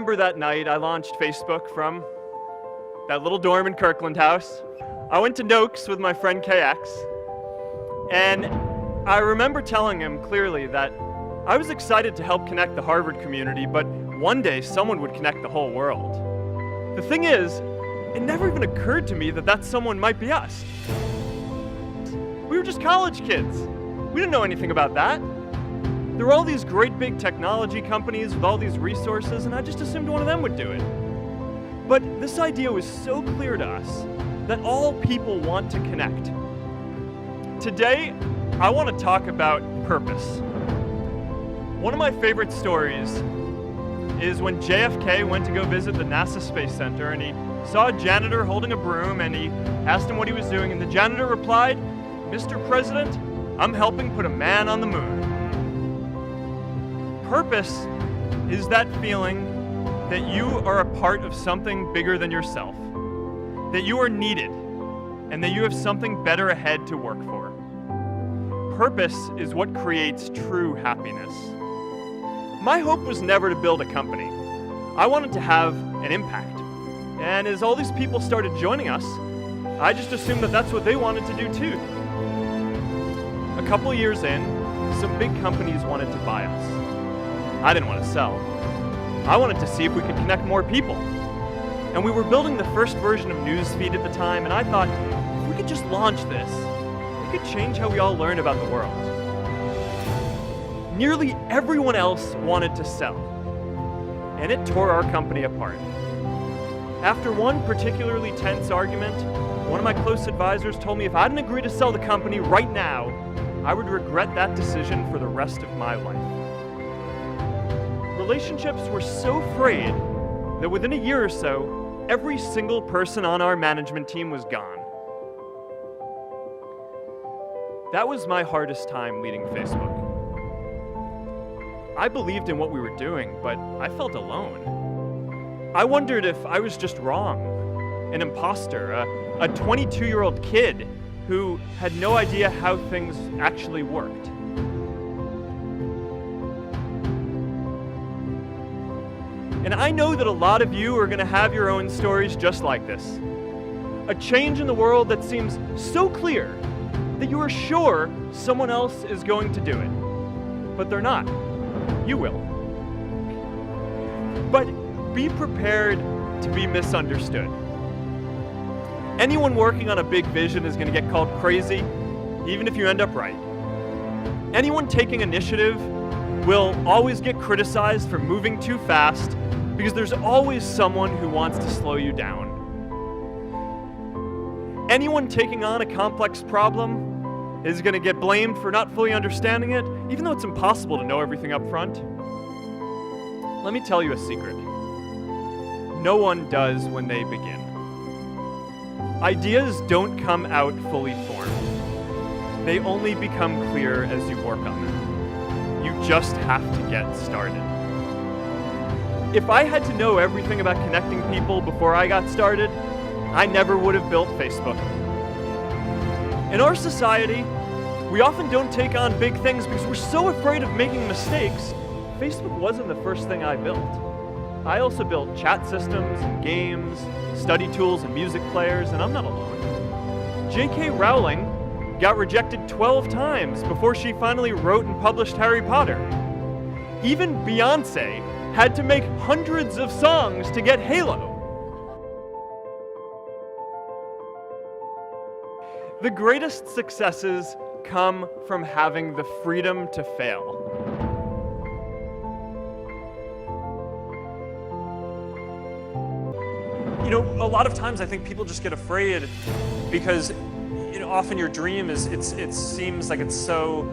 remember that night I launched Facebook from that little dorm in Kirkland House. I went to Noakes with my friend KX, and I remember telling him clearly that I was excited to help connect the Harvard community, but one day someone would connect the whole world. The thing is, it never even occurred to me that that someone might be us. We were just college kids. We didn't know anything about that. There were all these great big technology companies with all these resources, and I just assumed one of them would do it. But this idea was so clear to us that all people want to connect. Today, I want to talk about purpose. One of my favorite stories is when JFK went to go visit the NASA Space Center, and he saw a janitor holding a broom, and he asked him what he was doing, and the janitor replied, "Mr. President, I'm helping put a man on the moon." Purpose is that feeling that you are a part of something bigger than yourself, that you are needed, and that you have something better ahead to work for. Purpose is what creates true happiness. My hope was never to build a company. I wanted to have an impact. And as all these people started joining us, I just assumed that that's what they wanted to do too. A couple years in, some big companies wanted to buy us. I didn't want to sell. I wanted to see if we could connect more people. And we were building the first version of Newsfeed at the time, and I thought, if we could just launch this, it could change how we all learn about the world. Nearly everyone else wanted to sell, and it tore our company apart. After one particularly tense argument, one of my close advisors told me if I didn't agree to sell the company right now, I would regret that decision for the rest of my life. Relationships were so frayed that within a year or so, every single person on our management team was gone. That was my hardest time leading Facebook. I believed in what we were doing, but I felt alone. I wondered if I was just wrong, an imposter, a 22-year-old kid who had no idea how things actually worked. And I know that a lot of you are going to have your own stories just like this. A change in the world that seems so clear that you are sure someone else is going to do it. But they're not. You will. But be prepared to be misunderstood. Anyone working on a big vision is going to get called crazy, even if you end up right. Anyone taking initiative will always get criticized for moving too fast, because there's always someone who wants to slow you down. Anyone taking on a complex problem is going to get blamed for not fully understanding it, even though it's impossible to know everything up front. Let me tell you a secret. No one does when they begin. Ideas don't come out fully formed. They only become clear as you work on them. You just have to get started. If I had to know everything about connecting people before I got started, I never would have built Facebook. In our society, we often don't take on big things because we're so afraid of making mistakes. Facebook wasn't the first thing I built. I also built chat systems and games, study tools and music players, and I'm not alone. J.K. Rowling got rejected 12 times before she finally wrote and published Harry Potter. Even Beyoncé had to make hundreds of songs to get Halo. The greatest successes come from having the freedom to fail. You know, a lot of times I think people just get afraid because, you know, often your dream is, it seems like it's so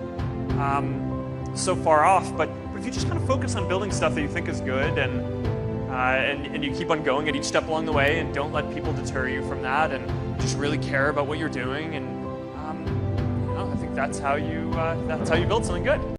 far off, but if you just kind of focus on building stuff that you think is good and you keep on going at each step along the way and don't let people deter you from that and just really care about what you're doing, and you know, I think that's how you build something good.